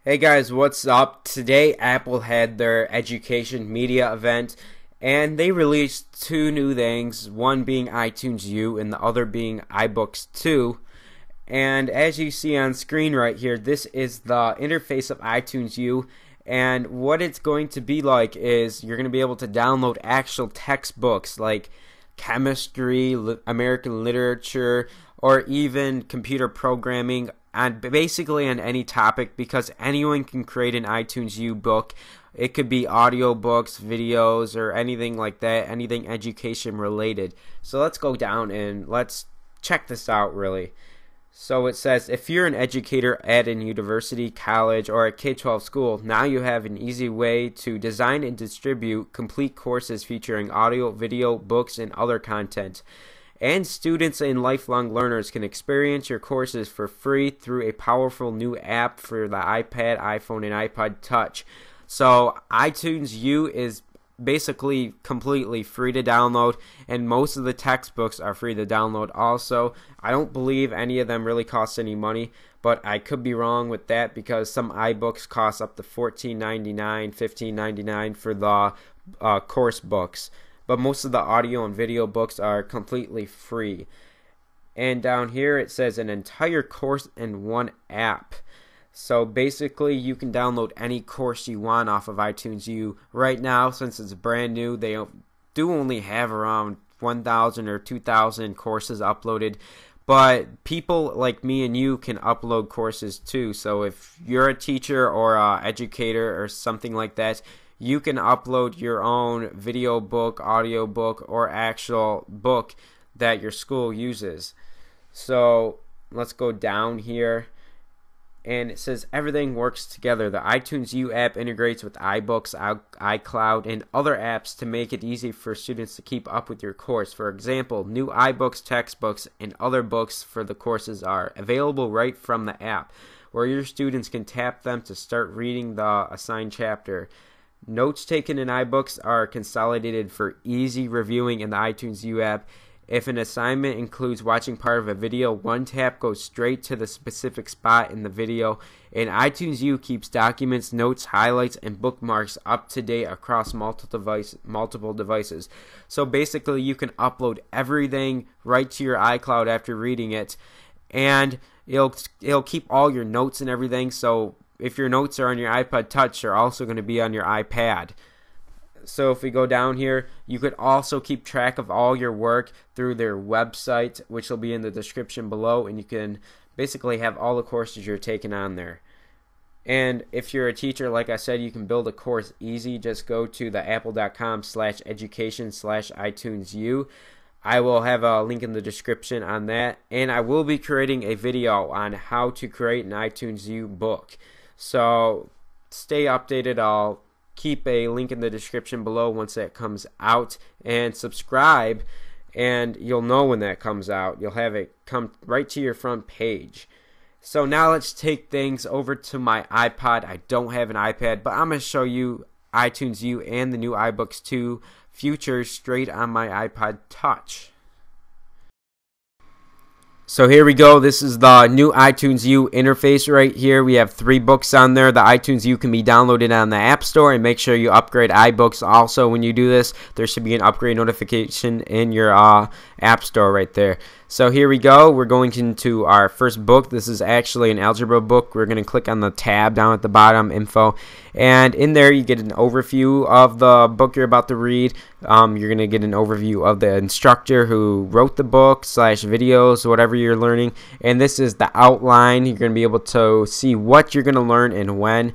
Hey guys, what's up? Today Apple had their education media event and they released two new things, one being iTunes U and the other being iBooks 2. And as you see on screen right here, this is the interface of iTunes U, and what it's going to be like is you're going to be able to download actual textbooks like chemistry, American literature, or even computer programming on basically on any topic, because anyone can create an iTunes U book. It could be audio books, videos, or anything like that, anything education related. So let's go down and let's check this out really. So it says, if you're an educator at a university, college, or a K-12 school, now you have an easy way to design and distribute complete courses featuring audio, video, books, and other content. And students and lifelong learners can experience your courses for free through a powerful new app for the iPad, iPhone, and iPod Touch. So iTunes U is basically completely free to download, and most of the textbooks are free to download also. I don't believe any of them really cost any money, but I could be wrong with that, because some iBooks cost up to $14.99, $15.99 for the course books, but most of the audio and video books are completely free. And down here it says an entire course in one app. So basically you can download any course you want off of iTunes U. Right now, since it's brand new, they do only have around 1,000 or 2,000 courses uploaded, but people like me and you can upload courses too. So if you're a teacher or an educator or something like that, you can upload your own video book, audio book, or actual book that your school uses. So let's go down here. And it says everything works together. The iTunes U app integrates with iBooks, iCloud, and other apps to make it easy for students to keep up with your course. For example, new iBooks textbooks and other books for the courses are available right from the app, where your students can tap them to start reading the assigned chapter. Notes taken in iBooks are consolidated for easy reviewing in the iTunes U app. If an assignment includes watching part of a video, one tap goes straight to the specific spot in the video, and iTunes U keeps documents, notes, highlights, and bookmarks up to date across multiple devices. So basically you can upload everything right to your iCloud after reading it, and it'll keep all your notes and everything. So if your notes are on your iPod Touch, they're also going to be on your iPad. So if we go down here, you could also keep track of all your work through their website, which will be in the description below, and you can basically have all the courses you're taking on there. And if you're a teacher, like I said, you can build a course easy. Just go to the apple.com/education/iTunes-U. I will have a link in the description on that, and I will be creating a video on how to create an iTunes U book. So stay updated. I'll keep a link in the description below once that comes out, and subscribe, and you'll know when that comes out. You'll have it come right to your front page. So now let's take things over to my iPod. I don't have an iPad, but I'm going to show you iTunes U and the new iBooks 2 features straight on my iPod Touch. So here we go. This is the new iTunes U interface right here. We have 3 books on there. The iTunes U can be downloaded on the App Store, and make sure you upgrade iBooks also. When you do this, there should be an upgrade notification in your App Store right there. So here we go. We're going into our first book. This is actually an algebra book. We're going to click on the tab down at the bottom, info, and in there you get an overview of the book you're about to read. You're going to get an overview of the instructor who wrote the book / videos, whatever you're learning, and this is the outline. You're going to be able to see what you're going to learn and when.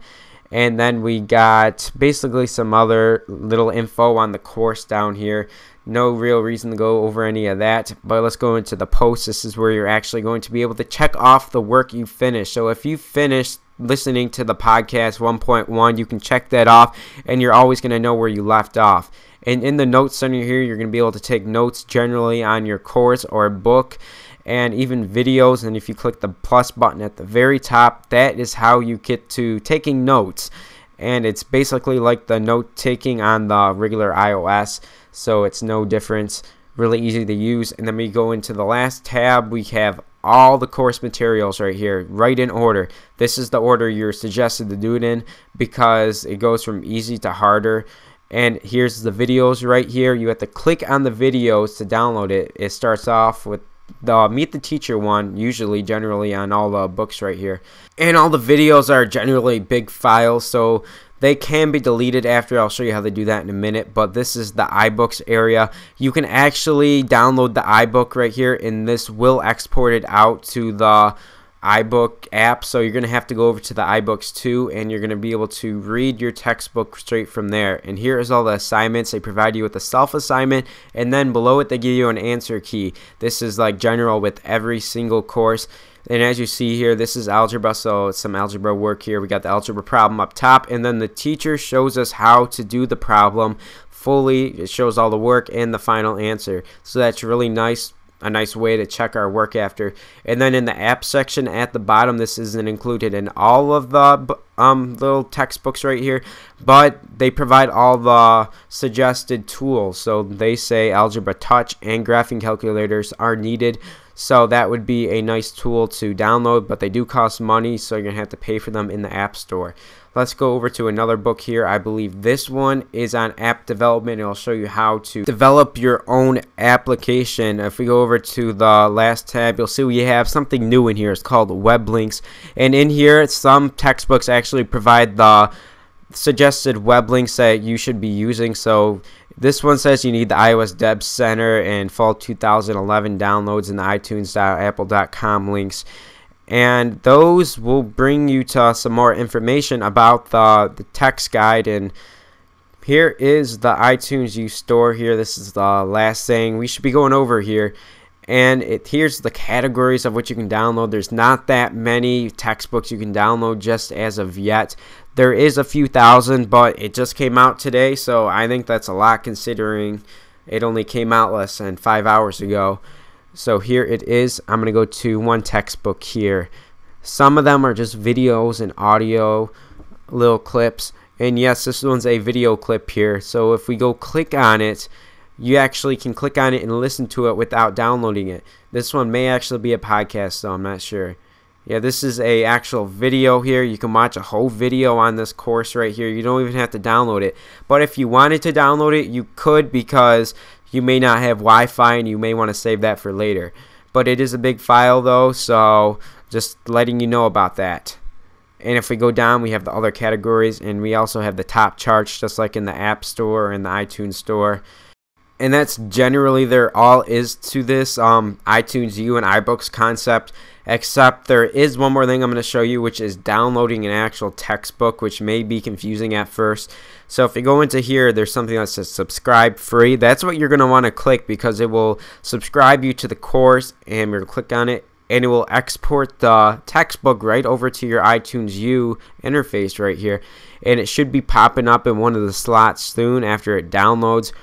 And then we got basically some other little info on the course down here. No real reason to go over any of that, but let's go into the post. This is where you're actually going to be able to check off the work you finished. So if you finished listening to the podcast 1.1, you can check that off, and you're always going to know where you left off. And in the notes center here, you're going to be able to take notes generally on your course or book, and even videos. And if you click the plus button at the very top, that is how you get to taking notes. And it's basically like the note taking on the regular iOS, so it's no difference. Really easy to use. And then we go into the last tab. We have all the course materials right here, right in order. This is the order you're suggested to do it in because it goes from easy to harder. And here's the videos right here. You have to click on the videos to download it. It starts off with the Meet the Teacher one, generally on all the books right here. And all the videos are generally big files, so they can be deleted after. I'll show you how to do that in a minute. But this is the iBooks area. You can actually download the iBook right here, and this will export it out to the iBook app. So you're going to have to go over to the iBooks 2, and you're going to be able to read your textbook straight from there. And here is all the assignments. They provide you with a self-assignment, and then below it they give you an answer key. This is like general with every single course. And as you see here, this is algebra, so it's some algebra work here. We got the algebra problem up top, and then the teacher shows us how to do the problem fully. It shows all the work and the final answer. So that's really nice. A nice way to check our work after. And then in the app section at the bottom, this isn't included in all of the little textbooks right here, but they provide all the suggested tools. So they say Algebra Touch and graphing calculators are needed. So that would be a nice tool to download, but they do cost money, so you're going to have to pay for them in the App Store. Let's go over to another book here. I believe this one is on app development. It'll show you how to develop your own application. If we go over to the last tab, you'll see we have something new in here. It's called Web Links. And in here, some textbooks actually provide the suggested web links that you should be using. So this one says you need the iOS Dev Center and fall 2011 downloads and the iTunes.apple.com links. And those will bring you to some more information about the text guide. And here is the iTunes U store here. This is the last thing we should be going over here. And here's the categories of what you can download. There's not that many textbooks you can download just as of yet. There is a few thousand, but it just came out today, so I think that's a lot considering it only came out less than 5 hours ago. So here it is. I'm going to go to one textbook here. Some of them are just videos and audio, little clips. And yes, this one's a video clip here. So if we go click on it, you actually can click on it and listen to it without downloading it. This one may actually be a podcast, so I'm not sure. Yeah, this is a actual video here. You can watch a whole video on this course right here. You don't even have to download it. But if you wanted to download it, you could, because you may not have Wi-Fi and you may want to save that for later. But it is a big file though, so just letting you know about that. And if we go down, we have the other categories, and we also have the top charts just like in the App Store and the iTunes Store. And that's generally there all is to this iTunes U and iBooks concept, except there is one more thing I'm going to show you, which is downloading an actual textbook, which may be confusing at first. So if you go into here, there's something that says subscribe free. That's what you're going to want to click, because it will subscribe you to the course, and you're going to click on it, and it will export the textbook right over to your iTunes U interface right here. And it should be popping up in one of the slots soon after it downloads.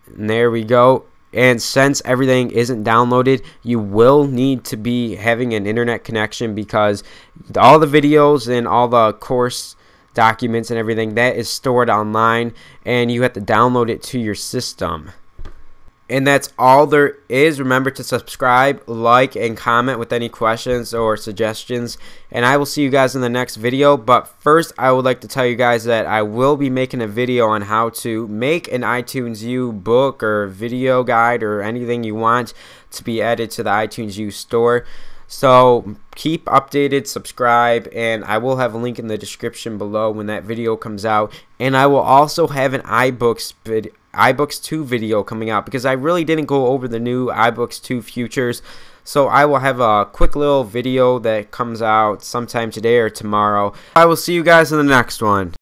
And there we go. And since everything isn't downloaded, you will need to be having an internet connection, because all the videos and all the course documents and everything, that is stored online, and you have to download it to your system. And that's all there is. Remember to subscribe, like, and comment with any questions or suggestions. And I will see you guys in the next video. But first, I would like to tell you guys that I will be making a video on how to make an iTunes U book or video guide or anything you want to be added to the iTunes U store. So keep updated, subscribe, and I will have a link in the description below when that video comes out. And I will also have an iBooks 2 video coming out, because I really didn't go over the new iBooks 2 features. So I will have a quick little video that comes out sometime today or tomorrow. I will see you guys in the next one.